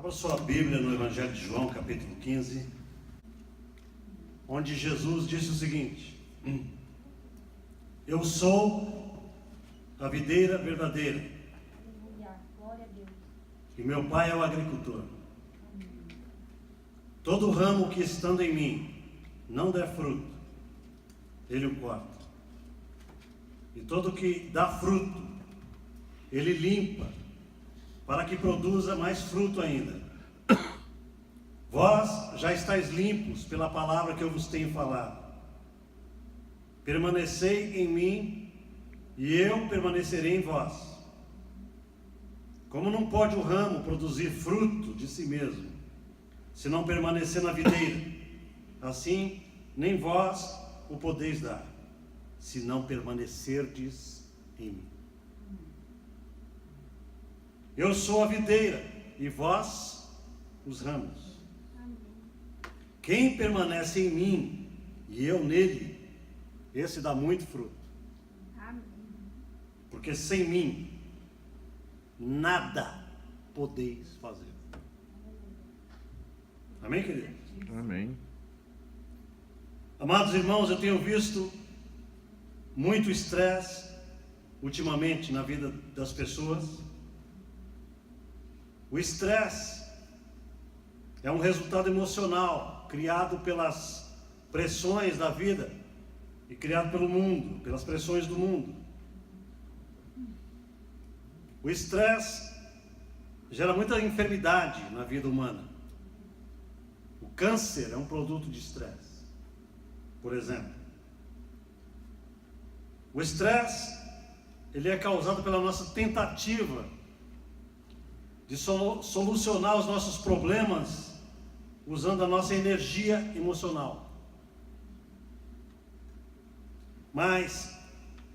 Abra sua Bíblia no Evangelho de João, capítulo 15, onde Jesus disse o seguinte: eu sou a videira verdadeira. Glória a Deus. E meu Pai é o agricultor. Todo ramo que estando em mim não der fruto, Ele o corta. E todo que dá fruto, Ele limpa, para que produza mais fruto ainda. Vós já estáis limpos pela palavra que eu vos tenho falado. Permanecei em mim, e eu permanecerei em vós. Como não pode o ramo produzir fruto de si mesmo, se não permanecer na videira, assim nem vós o podeis dar, se não permanecerdes em mim. Eu sou a videira, e vós os ramos. Quem permanece em mim, e eu nele, esse dá muito fruto. Porque sem mim, nada podeis fazer. Amém, querido? Amém. Amados irmãos, eu tenho visto muito estresse ultimamente na vida das pessoas. O estresse é um resultado emocional criado pelas pressões da vida e criado pelo mundo, pelas pressões do mundo. O estresse gera muita enfermidade na vida humana. O câncer é um produto de estresse, por exemplo. O estresse, ele é causado pela nossa tentativa de solucionar os nossos problemas usando a nossa energia emocional. Mas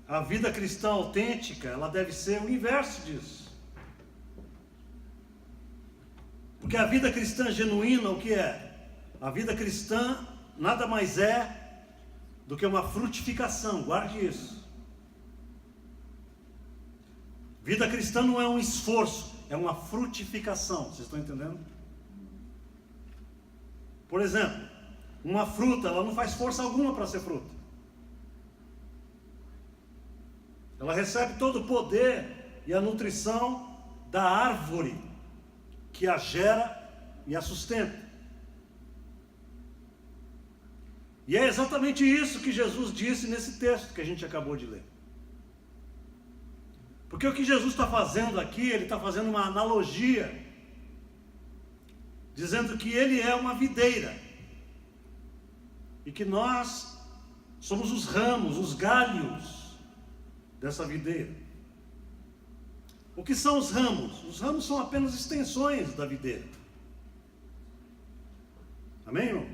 a vida cristã autêntica, ela deve ser o inverso disso. Porque a vida cristã genuína, o que é? A vida cristã nada mais é do que uma frutificação, guarde isso. Vida cristã não é um esforço, é uma frutificação, vocês estão entendendo? Por exemplo, uma fruta, ela não faz força alguma para ser fruta. Ela recebe todo o poder e a nutrição da árvore que a gera e a sustenta. E é exatamente isso que Jesus disse nesse texto que a gente acabou de ler. Porque o que Jesus está fazendo aqui, ele está fazendo uma analogia, dizendo que ele é uma videira, e que nós somos os ramos, os galhos dessa videira. O que são os ramos? Os ramos são apenas extensões da videira. Amém, irmão?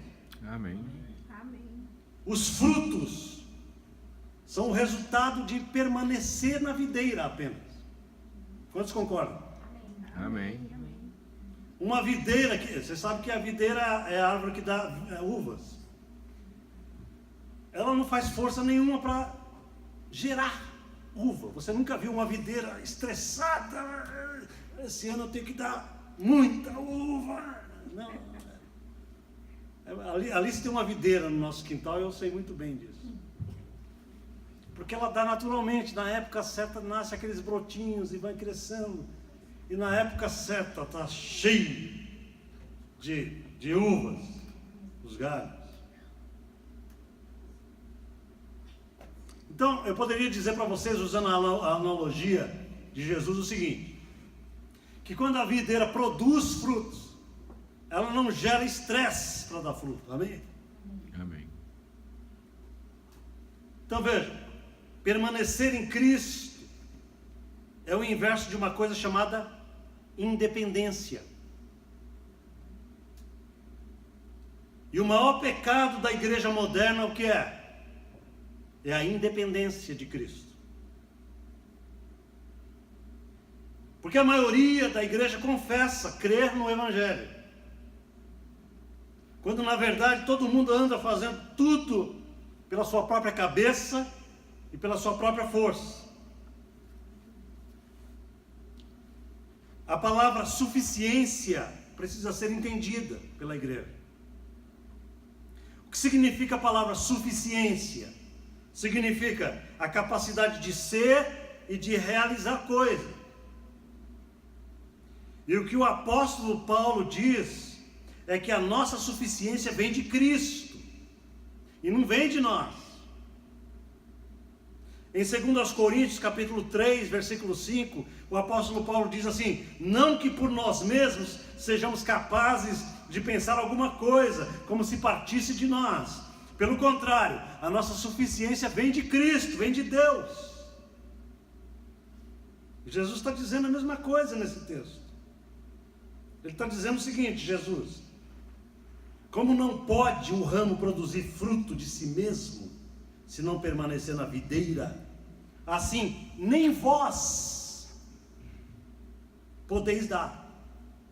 Amém. Amém. Os frutos são o resultado de permanecer na videira apenas. Quantos concordam? Amém. Uma videira, você sabe que a videira é a árvore que dá uvas. Ela não faz força nenhuma para gerar uva. Você nunca viu uma videira estressada? Esse ano eu tenho que dar muita uva. Não. Ali se tem uma videira no nosso quintal, eu sei muito bem disso. Porque ela dá naturalmente, na época certa nasce aqueles brotinhos e vai crescendo. E na época certa está cheio de uvas, os galhos. Então, eu poderia dizer para vocês, usando a analogia de Jesus, o seguinte: que quando a videira produz frutos, ela não gera estresse para dar fruto. Amém? Amém. Então veja, permanecer em Cristo é o inverso de uma coisa chamada independência. E o maior pecado da igreja moderna, o que é? É a independência de Cristo. Porque a maioria da igreja confessa crer no Evangelho, quando na verdade todo mundo anda fazendo tudo pela sua própria cabeça e pela sua própria força. A palavra suficiência precisa ser entendida pela igreja. O que significa a palavra suficiência? Significa a capacidade de ser e de realizar coisas. E o que o apóstolo Paulo diz é que a nossa suficiência vem de Cristo e não vem de nós. Em 2 Coríntios capítulo 3, versículo 5, o apóstolo Paulo diz assim: não que por nós mesmos sejamos capazes de pensar alguma coisa, como se partisse de nós. Pelo contrário, a nossa suficiência vem de Cristo, vem de Deus. Jesus está dizendo a mesma coisa nesse texto. Ele está dizendo o seguinte: Jesus, como não pode o ramo produzir fruto de si mesmo, se não permanecer na videira, assim nem vós podeis dar,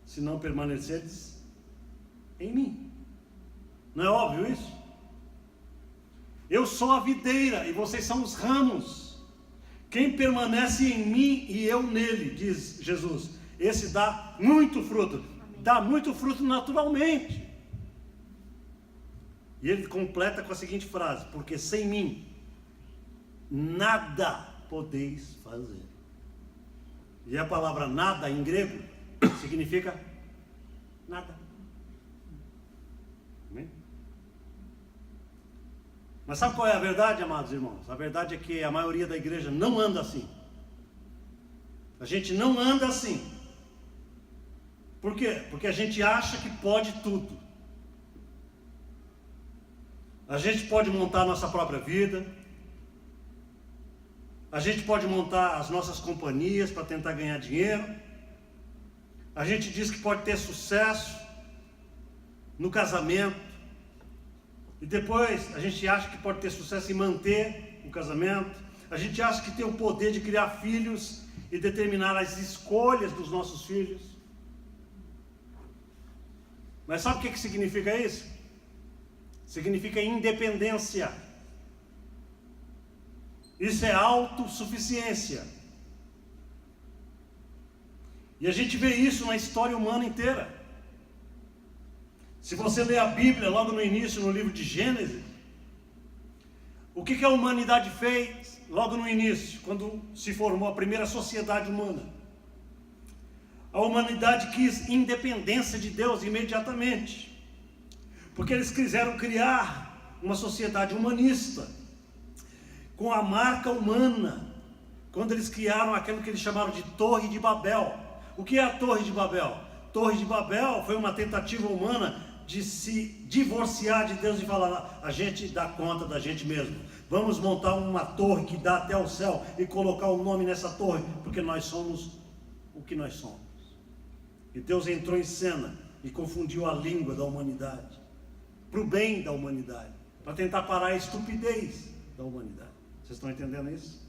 se não permanecerdes em mim. Não é óbvio isso? Eu sou a videira e vocês são os ramos. Quem permanece em mim e eu nele, diz Jesus, esse dá muito fruto. Dá muito fruto naturalmente. E ele completa com a seguinte frase: porque sem mim nada podeis fazer. E a palavra nada em grego significa nada. Amém? Mas sabe qual é a verdade, amados irmãos? A verdade é que a maioria da igreja não anda assim. A gente não anda assim. Por quê? Porque a gente acha que pode tudo. A gente pode montar a nossa própria vida. A gente pode montar as nossas companhias para tentar ganhar dinheiro. A gente diz que pode ter sucesso no casamento. E depois a gente acha que pode ter sucesso em manter o casamento. A gente acha que tem o poder de criar filhos e determinar as escolhas dos nossos filhos. Mas sabe o que significa isso? Significa independência. Isso é autossuficiência. E a gente vê isso na história humana inteira. Se você ler a Bíblia logo no início, no livro de Gênesis, o que a humanidade fez logo no início, quando se formou a primeira sociedade humana? A humanidade quis independência de Deus imediatamente, porque eles quiseram criar uma sociedade humanista, com a marca humana, quando eles criaram aquilo que eles chamaram de Torre de Babel. O que é a Torre de Babel? Torre de Babel foi uma tentativa humana de se divorciar de Deus e falar: a gente dá conta da gente mesmo, vamos montar uma torre que dá até o céu e colocar o nome nessa torre, porque nós somos o que nós somos. E Deus entrou em cena e confundiu a língua da humanidade, para o bem da humanidade, para tentar parar a estupidez da humanidade. Vocês estão entendendo isso?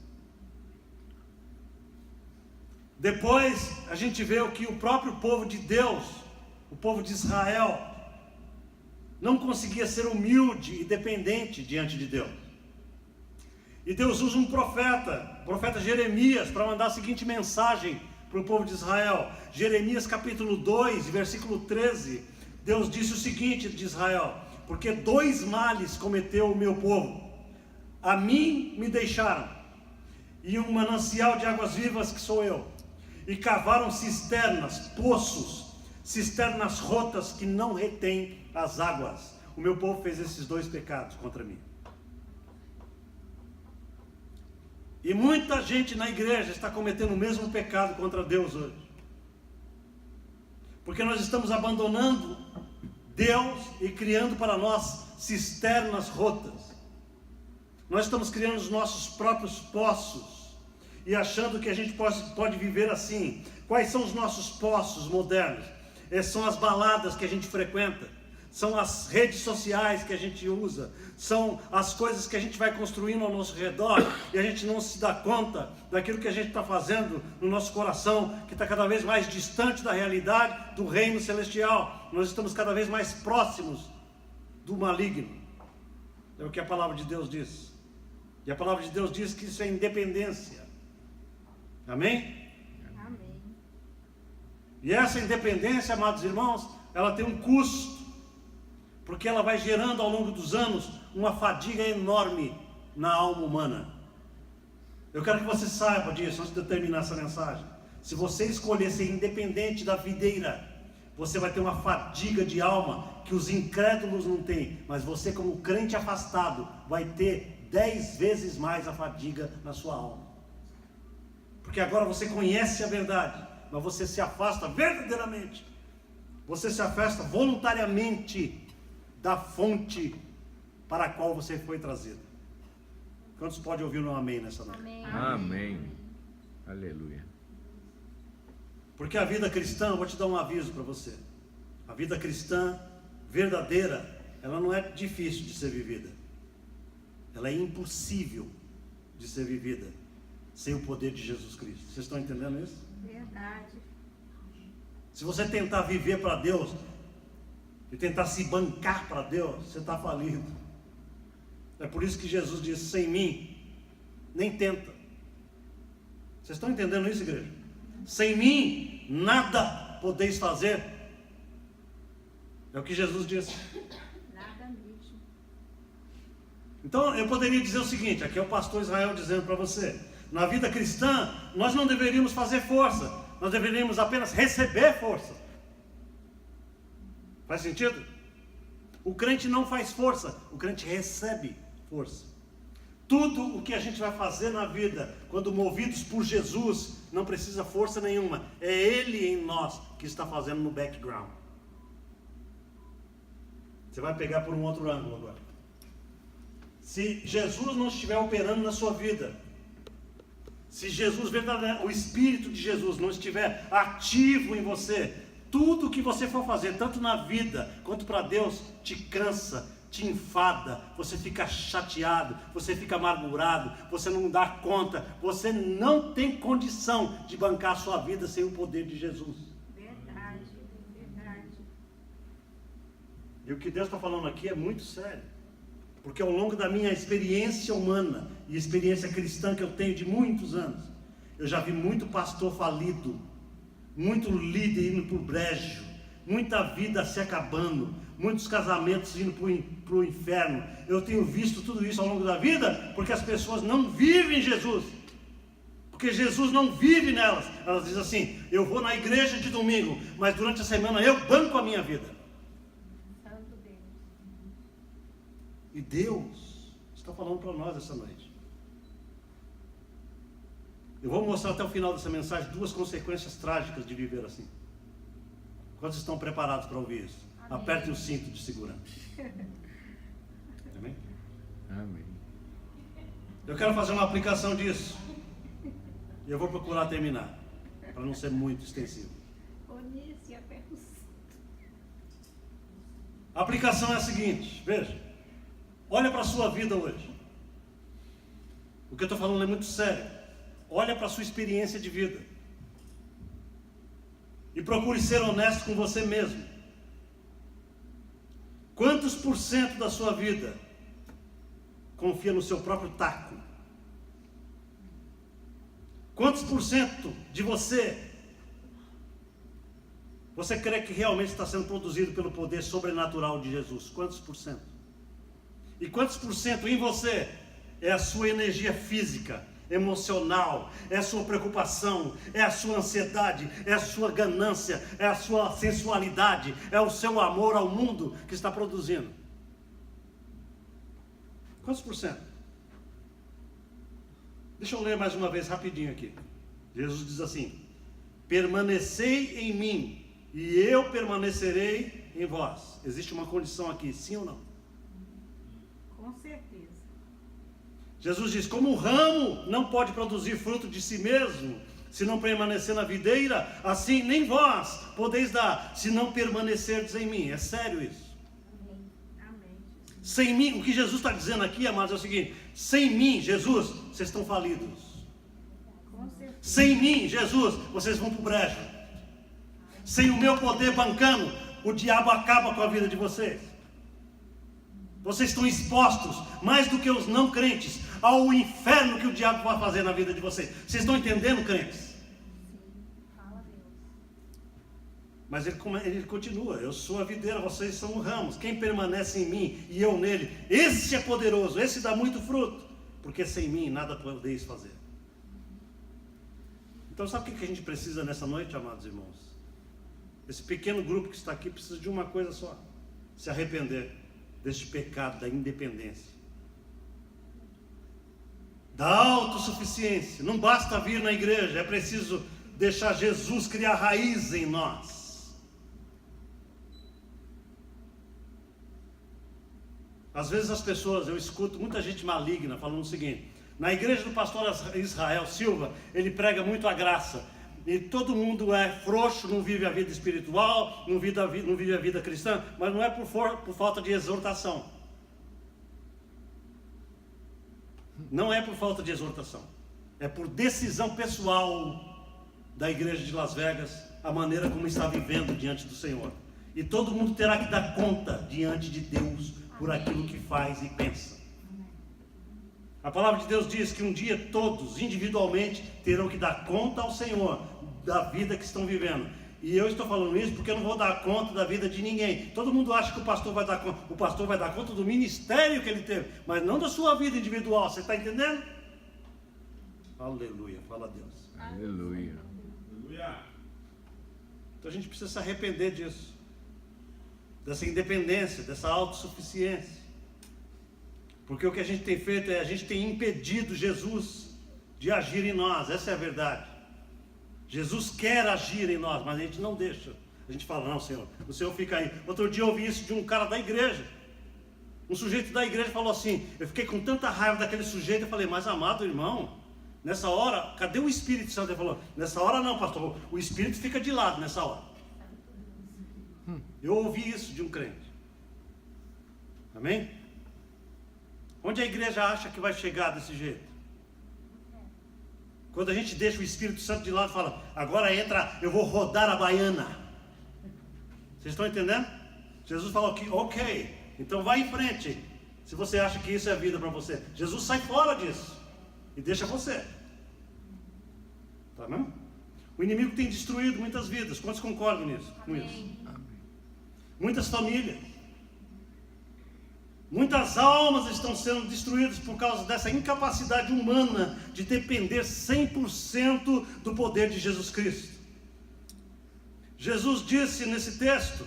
Depois a gente vê o que o próprio povo de Deus, o povo de Israel, não conseguia ser humilde e dependente diante de Deus. E Deus usa um profeta, o profeta Jeremias, para mandar a seguinte mensagem para o povo de Israel. Jeremias capítulo 2, versículo 13. Deus disse o seguinte de Israel: porque 2 males cometeu o meu povo. A mim me deixaram, e um manancial de águas vivas que sou eu, e cavaram cisternas, poços, cisternas rotas que não retêm as águas. O meu povo fez esses 2 pecados contra mim. E muita gente na igreja está cometendo o mesmo pecado contra Deus hoje, porque nós estamos abandonando Deus e criando para nós cisternas rotas. Nós estamos criando os nossos próprios poços e achando que a gente pode viver assim. Quais são os nossos poços modernos? São as baladas que a gente frequenta, são as redes sociais que a gente usa, são as coisas que a gente vai construindo ao nosso redor e a gente não se dá conta daquilo que a gente está fazendo no nosso coração, que está cada vez mais distante da realidade do reino celestial. Nós estamos cada vez mais próximos do maligno. É o que a palavra de Deus diz. E a palavra de Deus diz que isso é independência. Amém? Amém. E essa independência, amados irmãos, ela tem um custo, porque ela vai gerando ao longo dos anos uma fadiga enorme na alma humana. Eu quero que você saiba disso antes de eu terminar essa mensagem. Se você escolher ser independente da videira, você vai ter uma fadiga de alma que os incrédulos não têm, mas você, como crente afastado, vai ter 10 vezes mais a fadiga na sua alma. Porque agora você conhece a verdade, mas você se afasta verdadeiramente. Você se afasta voluntariamente da fonte para a qual você foi trazido. Quantos podem ouvir um amém nessa noite? Amém. Amém. Aleluia. Porque a vida cristã, eu vou te dar um aviso para você. A vida cristã verdadeira, ela não é difícil de ser vivida. Ela é impossível de ser vivida sem o poder de Jesus Cristo. Vocês estão entendendo isso? Verdade. Se você tentar viver para Deus e tentar se bancar para Deus, você está falido. É por isso que Jesus disse: sem mim, nem tenta. Vocês estão entendendo isso, igreja? Sem mim, nada podeis fazer. É o que Jesus disse. Nada mesmo. Então eu poderia dizer o seguinte, aqui é o pastor Israel dizendo para você: na vida cristã, nós não deveríamos fazer força, nós deveríamos apenas receber força. Faz sentido? O crente não faz força, o crente recebe força. Tudo o que a gente vai fazer na vida, quando movidos por Jesus, não precisa força nenhuma. É Ele em nós que está fazendo no background. Você vai pegar por um outro ângulo agora. Se Jesus não estiver operando na sua vida, se Jesus verdadeiro, o Espírito de Jesus não estiver ativo em você, tudo que você for fazer, tanto na vida quanto para Deus, te cansa, te enfada, você fica chateado, você fica amargurado, você não dá conta, você não tem condição de bancar a sua vida sem o poder de Jesus. Verdade. Verdade. E o que Deus está falando aqui é muito sério, porque ao longo da minha experiência humana e experiência cristã que eu tenho de muitos anos, eu já vi muito pastor falido, muito líder indo para o brejo, muita vida se acabando, muitos casamentos indo para o inferno. Eu tenho visto tudo isso ao longo da vida, porque as pessoas não vivem Jesus, porque Jesus não vive nelas. Elas dizem assim: eu vou na igreja de domingo, mas durante a semana eu banco a minha vida. Santo Deus. E Deus está falando para nós essa noite. Eu vou mostrar até o final dessa mensagem 2 consequências trágicas de viver assim. Quantos estão preparados para ouvir isso? Amém. Aperte o cinto de segurança. Amém? Amém. Eu quero fazer uma aplicação disso. E eu vou procurar terminar, para não ser muito extensivo. Onícia, pergunta. A aplicação é a seguinte, veja. Olha para a sua vida hoje. O que eu estou falando é muito sério. Olha para a sua experiência de vida. E procure ser honesto com você mesmo. Quantos por cento da sua vida confia no seu próprio taco? Quantos por cento de você crê que realmente está sendo produzido pelo poder sobrenatural de Jesus? Quantos por cento? E quantos por cento em você é a sua energia física, emocional, é a sua preocupação, é a sua ansiedade, é a sua ganância, é a sua sensualidade, é o seu amor ao mundo que está produzindo? Quantos por cento? Deixa eu ler mais uma vez rapidinho aqui. Jesus diz assim: permanecei em mim e eu permanecerei em vós. Existe uma condição aqui, sim ou não? Com certeza. Jesus diz: como o ramo não pode produzir fruto de si mesmo, se não permanecer na videira, assim nem vós podeis dar, se não permanecerdes em mim. É sério isso. Amém. Amém. Sem mim, o que Jesus está dizendo aqui, amados, é o seguinte: sem mim, Jesus, vocês estão falidos. Com certeza. Sem mim, Jesus, vocês vão para o brejo. Sem o meu poder bancando, o diabo acaba com a vida de vocês. Vocês estão expostos, mais do que os não crentes, ao inferno que o diabo vai fazer na vida de vocês. Vocês estão entendendo, crentes? Sim. Fala, Deus. Mas ele continua, eu sou a videira, vocês são os ramos. Quem permanece em mim e eu nele, esse é poderoso, esse dá muito fruto. Porque sem mim nada podeis fazer. Então sabe o que a gente precisa nessa noite, amados irmãos? Esse pequeno grupo que está aqui precisa de uma coisa só: se arrepender deste pecado da independência, da autossuficiência. Não basta vir na igreja, é preciso deixar Jesus criar raiz em nós. Às vezes as pessoas, eu escuto muita gente maligna falando o seguinte: na igreja do pastor Israel Silva, ele prega muito a graça, e todo mundo é frouxo, não vive a vida espiritual, não vive a vida cristã, mas não é por falta de exortação. Não é por falta de exortação, é por decisão pessoal da igreja de Las Vegas, a maneira como está vivendo diante do Senhor. E todo mundo terá que dar conta diante de Deus por aquilo que faz e pensa. A palavra de Deus diz que um dia todos, individualmente, terão que dar conta ao Senhor da vida que estão vivendo. E eu estou falando isso porque eu não vou dar conta da vida de ninguém. Todo mundo acha que o pastor vai dar conta. O pastor vai dar conta do ministério que ele teve, mas não da sua vida individual. Você está entendendo? Aleluia, fala a Deus. Aleluia. Então a gente precisa se arrepender disso, dessa independência, dessa autossuficiência. Porque o que a gente tem feito é, a gente tem impedido Jesus de agir em nós. Essa é a verdade. Jesus quer agir em nós, mas a gente não deixa. A gente fala: não, Senhor, o Senhor fica aí. Outro dia eu ouvi isso de um cara da igreja. Um sujeito da igreja falou assim, eu fiquei com tanta raiva daquele sujeito, eu falei: mas amado irmão, nessa hora, cadê o Espírito Santo? Ele falou: nessa hora não, pastor, o Espírito fica de lado nessa hora. Eu ouvi isso de um crente. Amém? Onde a igreja acha que vai chegar desse jeito? Quando a gente deixa o Espírito Santo de lado e fala: agora entra, eu vou rodar a baiana. Vocês estão entendendo? Jesus falou que, ok, então vai em frente. Se você acha que isso é vida para você, Jesus sai fora disso e deixa você. Tá vendo? O inimigo tem destruído muitas vidas. Quantos concordam nisso? Com isso? Muitas famílias. Muitas almas estão sendo destruídas por causa dessa incapacidade humana de depender 100% do poder de Jesus Cristo. Jesus disse nesse texto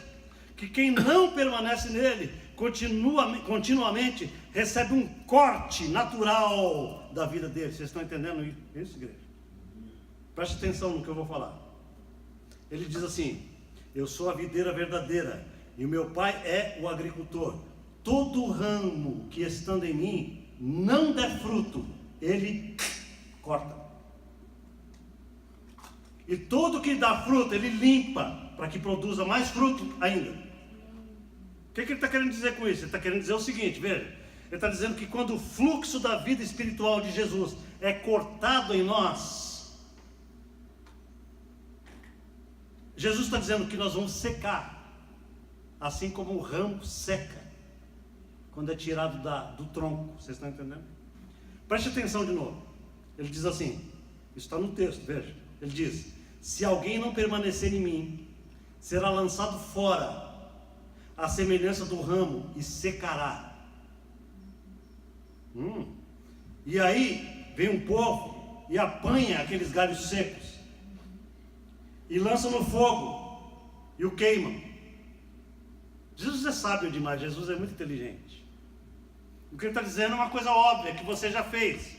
que quem não permanece nele continuamente recebe um corte natural da vida dele. Vocês estão entendendo isso, igreja? Preste atenção no que eu vou falar. Ele diz assim: eu sou a videira verdadeira e o meu pai é o agricultor. Todo ramo que estando em mim não der fruto, ele corta. E todo que dá fruto, ele limpa, para que produza mais fruto ainda. O que ele está querendo dizer com isso? Ele está querendo dizer o seguinte, veja. Ele está dizendo que quando o fluxo da vida espiritual de Jesus é cortado em nós, Jesus está dizendo que nós vamos secar, assim como o ramo seca quando é tirado do tronco. Vocês estão entendendo? Preste atenção de novo. Ele diz assim, isso está no texto, veja. Ele diz: se alguém não permanecer em mim, será lançado fora, à semelhança do ramo, e secará. E aí vem um povo e apanha aqueles galhos secos e lança no fogo e o queima. Jesus é sábio demais, Jesus é muito inteligente. O que ele está dizendo é uma coisa óbvia que você já fez.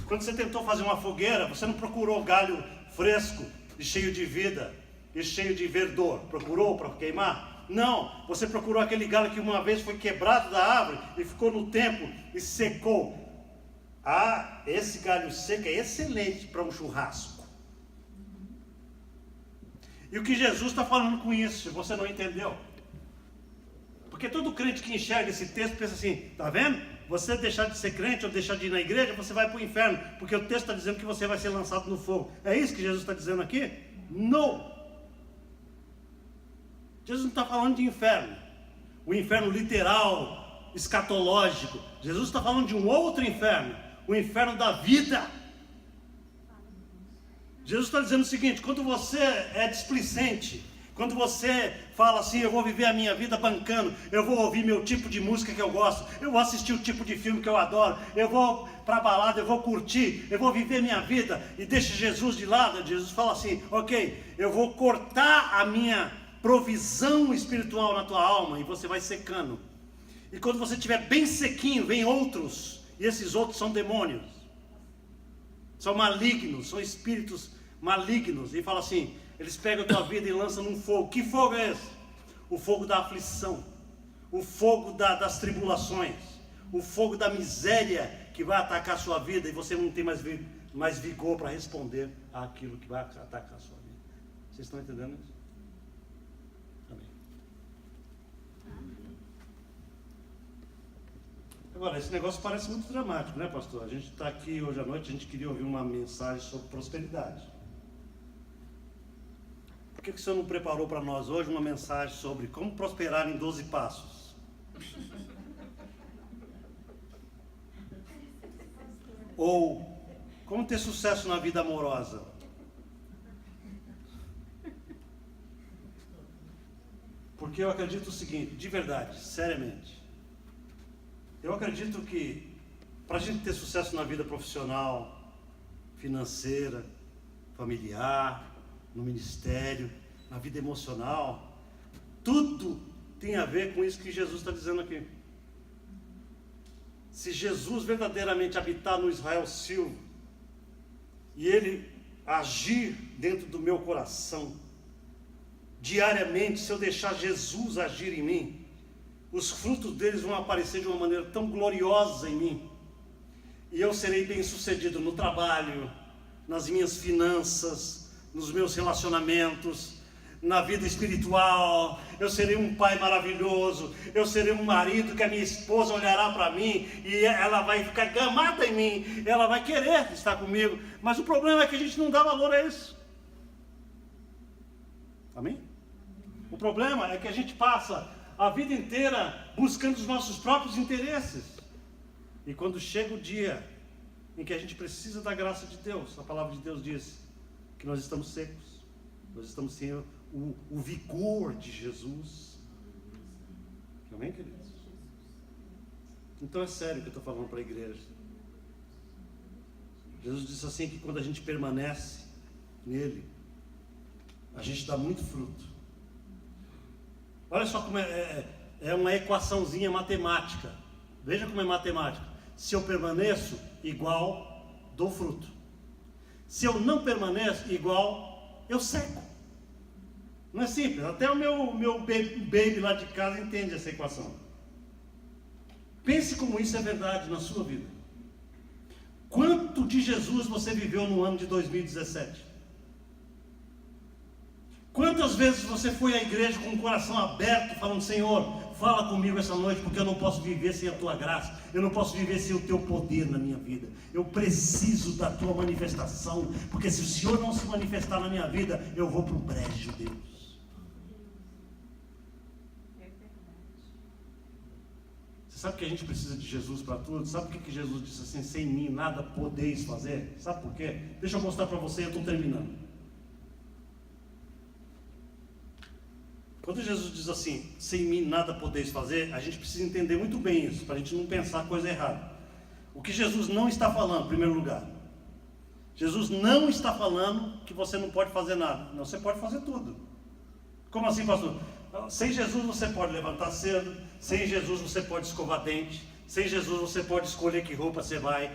Quando você tentou fazer uma fogueira, você não procurou galho fresco e cheio de vida e cheio de verdor. Procurou para queimar? Não, você procurou aquele galho que uma vez foi quebrado da árvore e ficou no tempo e secou. Ah, esse galho seco é excelente para um churrasco. E o que Jesus está falando com isso, se você não entendeu? Porque todo crente que enxerga esse texto pensa assim, tá vendo? Você deixar de ser crente ou deixar de ir na igreja, você vai para o inferno, porque o texto está dizendo que você vai ser lançado no fogo. É isso que Jesus está dizendo aqui? Não! Jesus não está falando de inferno, o inferno literal, escatológico. Jesus está falando de um outro inferno, o inferno da vida. Jesus está dizendo o seguinte: quando você é displicente, Quando você fala assim, eu vou viver a minha vida bancando, eu vou ouvir meu tipo de música que eu gosto, eu vou assistir o tipo de filme que eu adoro, eu vou para a balada, eu vou curtir, eu vou viver minha vida e deixa Jesus de lado. Jesus fala assim, ok, eu vou cortar a minha provisão espiritual na tua alma e você vai secando. E quando você estiver bem sequinho, vem outros, e esses outros são demônios, são malignos, são espíritos malignos, e fala assim, eles pegam a tua vida e lançam num fogo. Que fogo é esse? O fogo da aflição, o fogo das tribulações, o fogo da miséria que vai atacar a sua vida e você não tem mais vigor para responder àquilo que vai atacar a sua vida. Vocês estão entendendo isso? Amém. Agora, esse negócio parece muito dramático, né, pastor? A gente está aqui hoje à noite, a gente queria ouvir uma mensagem sobre prosperidade. Por que o senhor não preparou para nós hoje uma mensagem sobre como prosperar em 12 passos? Ou como ter sucesso na vida amorosa? Porque eu acredito o seguinte, de verdade, seriamente. Eu acredito que para a gente ter sucesso na vida profissional, financeira, familiar, no ministério, na vida emocional, tudo tem a ver com isso que Jesus está dizendo aqui. Se Jesus verdadeiramente habitar no Israel Silva, e Ele agir dentro do meu coração, diariamente, se eu deixar Jesus agir em mim, os frutos deles vão aparecer de uma maneira tão gloriosa em mim, e eu serei bem sucedido no trabalho, nas minhas finanças, nos meus relacionamentos, na vida espiritual, eu serei um pai maravilhoso, eu serei um marido que a minha esposa olhará para mim e ela vai ficar gamada em mim, ela vai querer estar comigo, mas o problema é que a gente não dá valor a isso. Amém? O problema é que a gente passa a vida inteira buscando os nossos próprios interesses, e quando chega o dia em que a gente precisa da graça de Deus, a palavra de Deus diz que nós estamos secos, nós estamos sem o vigor de Jesus. Amém, queridos? Então é sério que eu estou falando para a igreja. Jesus disse assim que quando a gente permanece nele, a gente dá muito fruto. Olha só como é uma equaçãozinha matemática. Veja como é matemática. Se eu permaneço, igual, dou fruto. Se eu não permaneço, igual, eu seco. Não é simples. Até o meu baby lá de casa entende essa equação. Pense como isso é verdade na sua vida. Quanto de Jesus você viveu no ano de 2017? Quantas vezes você foi à igreja com o coração aberto, falando, Senhor, fala comigo essa noite, porque eu não posso viver sem a tua graça, eu não posso viver sem o teu poder na minha vida, eu preciso da tua manifestação, porque se o Senhor não se manifestar na minha vida, eu vou para o brejo, Deus. Você sabe que a gente precisa de Jesus para tudo? Sabe por que Jesus disse assim, sem mim nada podeis fazer? Sabe por quê? Deixa eu mostrar para você, eu estou terminando. Quando Jesus diz assim, sem mim nada podeis fazer, a gente precisa entender muito bem isso, para a gente não pensar coisa errada. O que Jesus não está falando, em primeiro lugar, Jesus não está falando que você não pode fazer nada. Não, você pode fazer tudo. Como assim, pastor? Sem Jesus você pode levantar cedo, sem Jesus você pode escovar dente, sem Jesus você pode escolher que roupa você vai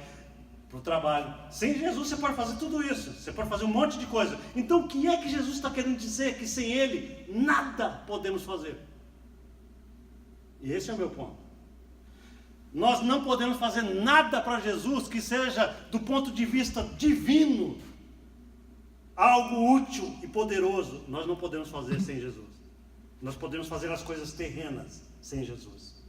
para o trabalho. Sem Jesus você pode fazer tudo isso, você pode fazer um monte de coisa. Então o que é que Jesus está querendo dizer? Que sem Ele nada podemos fazer. E esse é o meu ponto. Nós não podemos fazer nada para Jesus que seja do ponto de vista divino algo útil e poderoso. Nós não podemos fazer sem Jesus. Nós podemos fazer as coisas terrenas sem Jesus.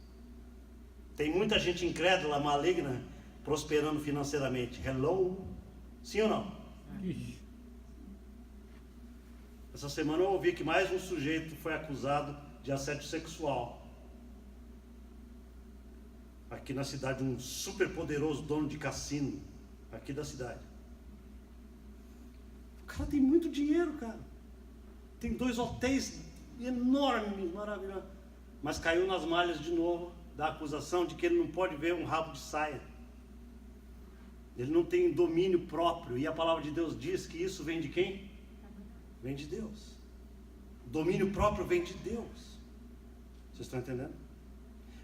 Tem muita gente incrédula, maligna, prosperando financeiramente. Hello? Sim ou não? Essa semana eu ouvi que mais um sujeito foi acusado de assédio sexual. Aqui na cidade, um super poderoso dono de cassino, aqui da cidade. O cara tem muito dinheiro, cara. Tem 2 hotéis enormes, maravilhosos. Mas caiu nas malhas de novo da acusação de que ele não pode ver um rabo de saia. Ele não tem domínio próprio. E a palavra de Deus diz que isso vem de quem? Vem de Deus. O domínio próprio vem de Deus. Vocês estão entendendo?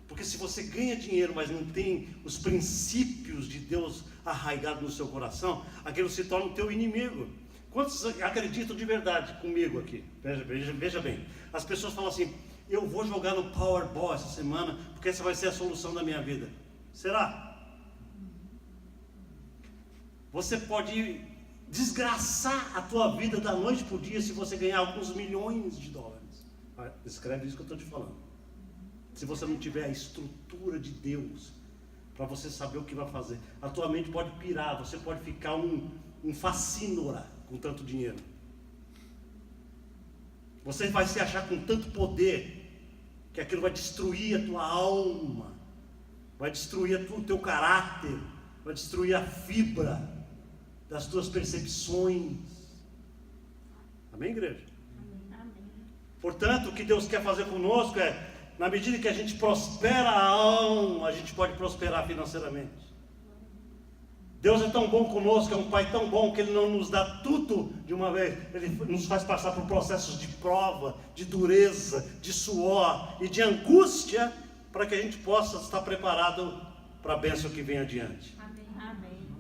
Porque se você ganha dinheiro, mas não tem os princípios de Deus arraigados no seu coração, aquilo se torna o teu inimigo. Quantos acreditam de verdade comigo aqui? Veja bem. As pessoas falam assim: eu vou jogar no Powerball essa semana, porque essa vai ser a solução da minha vida. Será? Você pode desgraçar a tua vida da noite para o dia se você ganhar alguns milhões de dólares. Escreve isso que eu estou te falando. Se você não tiver a estrutura de Deus para você saber o que vai fazer, a tua mente pode pirar, você pode ficar um facínora com tanto dinheiro. Você vai se achar com tanto poder que aquilo vai destruir a tua alma, vai destruir o teu caráter, vai destruir a fibra das tuas percepções. Amém, igreja? Amém. Portanto, o que Deus quer fazer conosco é, na medida que a gente prospera a alma, a gente pode prosperar financeiramente. Deus é tão bom conosco, é um Pai tão bom, que Ele não nos dá tudo de uma vez. Ele nos faz passar por processos de prova, de dureza, de suor e de angústia, para que a gente possa estar preparado para a bênção que vem adiante. Amém. Amém.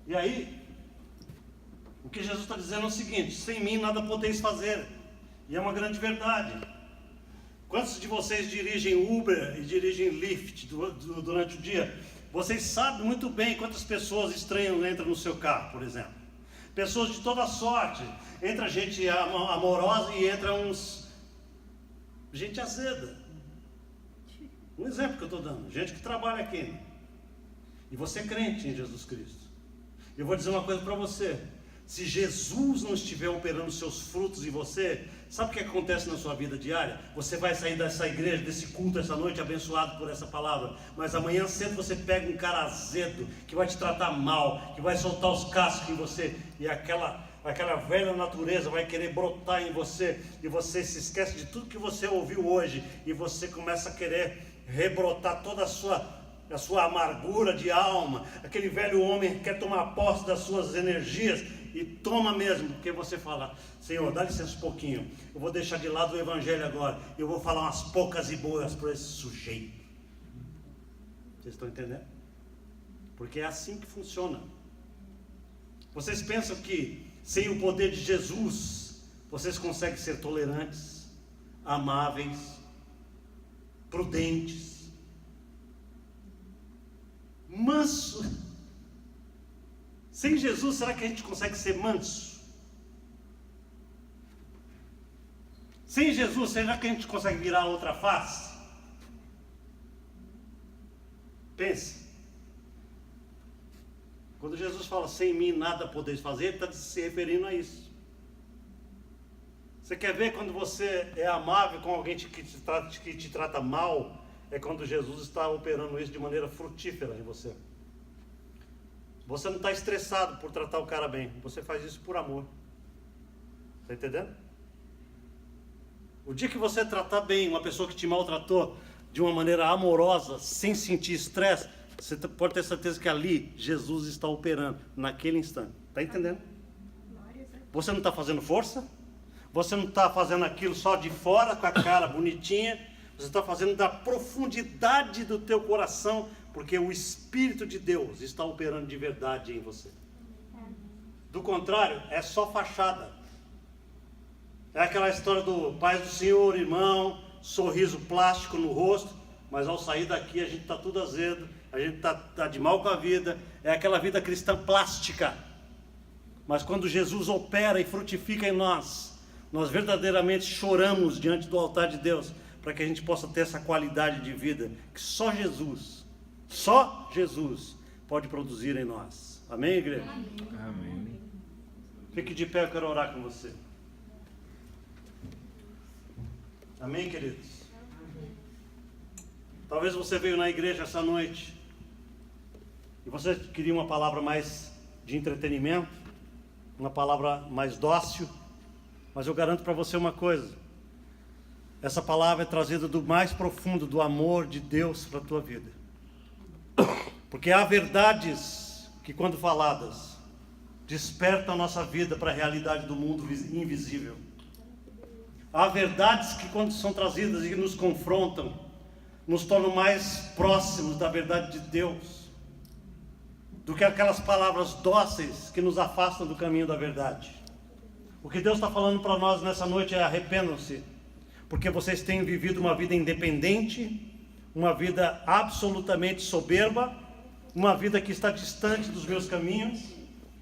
E aí, o que Jesus está dizendo é o seguinte: sem mim nada podeis fazer. E é uma grande verdade. Quantos de vocês dirigem Uber e dirigem Lyft durante o dia? Vocês sabem muito bem quantas pessoas estranhas entram no seu carro, por exemplo. Pessoas de toda sorte. Entra gente amorosa e entra gente azeda. Um exemplo que eu estou dando. Gente que trabalha aqui. E você é crente em Jesus Cristo. Eu vou dizer uma coisa para você. Se Jesus não estiver operando seus frutos em você, sabe o que acontece na sua vida diária? Você vai sair dessa igreja, desse culto essa noite, abençoado por essa palavra, mas amanhã cedo você pega um cara azedo, que vai te tratar mal, que vai soltar os cascos em você, e aquela velha natureza vai querer brotar em você, e você se esquece de tudo que você ouviu hoje, e você começa a querer rebrotar toda a sua amargura de alma. Aquele velho homem que quer tomar posse das suas energias, e toma mesmo, porque você fala: Senhor, dá licença um pouquinho, eu vou deixar de lado o evangelho agora, eu vou falar umas poucas e boas para esse sujeito. Vocês estão entendendo? Porque é assim que funciona. Vocês pensam que sem o poder de Jesus vocês conseguem ser tolerantes, amáveis, prudentes, manso? Sem Jesus, será que a gente consegue ser manso? Sem Jesus, será que a gente consegue virar a outra face? Pense. Quando Jesus fala: sem mim nada podeis fazer, ele está se referindo a isso. Você quer ver quando você é amável com alguém que te trata mal? É quando Jesus está operando isso de maneira frutífera em você. Você não está estressado por tratar o cara bem. Você faz isso por amor. Está entendendo? O dia que você tratar bem uma pessoa que te maltratou de uma maneira amorosa, sem sentir estresse, você pode ter certeza que ali Jesus está operando, naquele instante. Está entendendo? Você não está fazendo força. Você não está fazendo aquilo só de fora, com a cara bonitinha. Você está fazendo da profundidade do teu coração, porque o Espírito de Deus está operando de verdade em você. Do contrário, é só fachada. É aquela história do paz do Senhor, irmão, sorriso plástico no rosto, mas ao sair daqui a gente está tudo azedo, a gente está de mal com a vida. É aquela vida cristã plástica. Mas quando Jesus opera e frutifica em nós, nós verdadeiramente choramos diante do altar de Deus, para que a gente possa ter essa qualidade de vida que só Jesus pode produzir em nós. Amém, igreja? Amém. Fique de pé, eu quero orar com você. Amém, queridos? Talvez você veio na igreja essa noite e você queria uma palavra mais de entretenimento, uma palavra mais dócil, mas eu garanto para você uma coisa: essa palavra é trazida do mais profundo do amor de Deus para a tua vida. Porque há verdades que, quando faladas, despertam a nossa vida para a realidade do mundo invisível. Há verdades que, quando são trazidas e nos confrontam, nos tornam mais próximos da verdade de Deus do que aquelas palavras dóceis que nos afastam do caminho da verdade. O que Deus está falando para nós nessa noite é: arrependam-se, porque vocês têm vivido uma vida independente, uma vida absolutamente soberba, uma vida que está distante dos meus caminhos.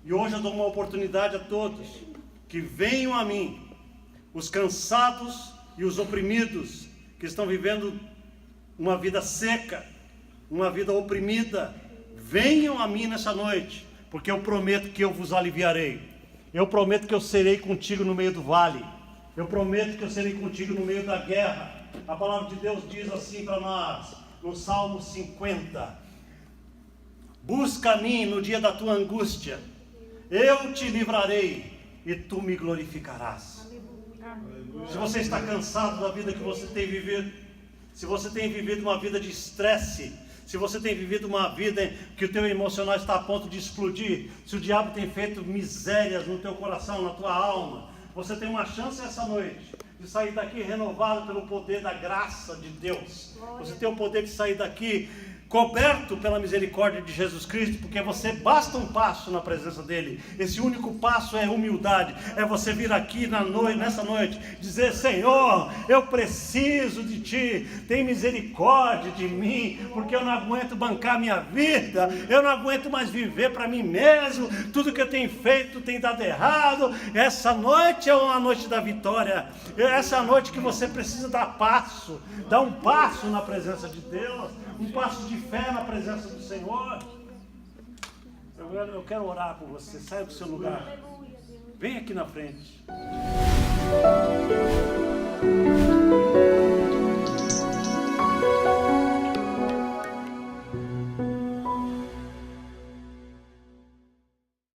E hoje eu dou uma oportunidade a todos que venham a mim, os cansados e os oprimidos, que estão vivendo uma vida seca, uma vida oprimida. Venham a mim nessa noite, porque eu prometo que eu vos aliviarei. Eu prometo que eu serei contigo no meio do vale. Eu prometo que eu serei contigo no meio da guerra. A palavra de Deus diz assim para nós, no Salmo 50: busca a mim no dia da tua angústia, eu te livrarei e tu me glorificarás. Se você está cansado da vida que você tem vivido, se você tem vivido uma vida de estresse, se você tem vivido uma vida que o teu emocional está a ponto de explodir, se o diabo tem feito misérias no teu coração, na tua alma, você tem uma chance essa noite de sair daqui renovado pelo poder da graça de Deus. Você tem o poder de sair daqui coberto pela misericórdia de Jesus Cristo, porque você basta um passo na presença dele. Esse único passo é humildade, é você vir aqui nessa noite, dizer: Senhor, eu preciso de ti, tem misericórdia de mim, porque eu não aguento bancar minha vida, eu não aguento mais viver para mim mesmo, tudo que eu tenho feito tem dado errado. Essa noite é uma noite da vitória, essa é a noite que você precisa dar um passo na presença de Deus, um passo de fé na presença do Senhor. Eu quero orar por você. Saia do seu lugar, vem aqui na frente.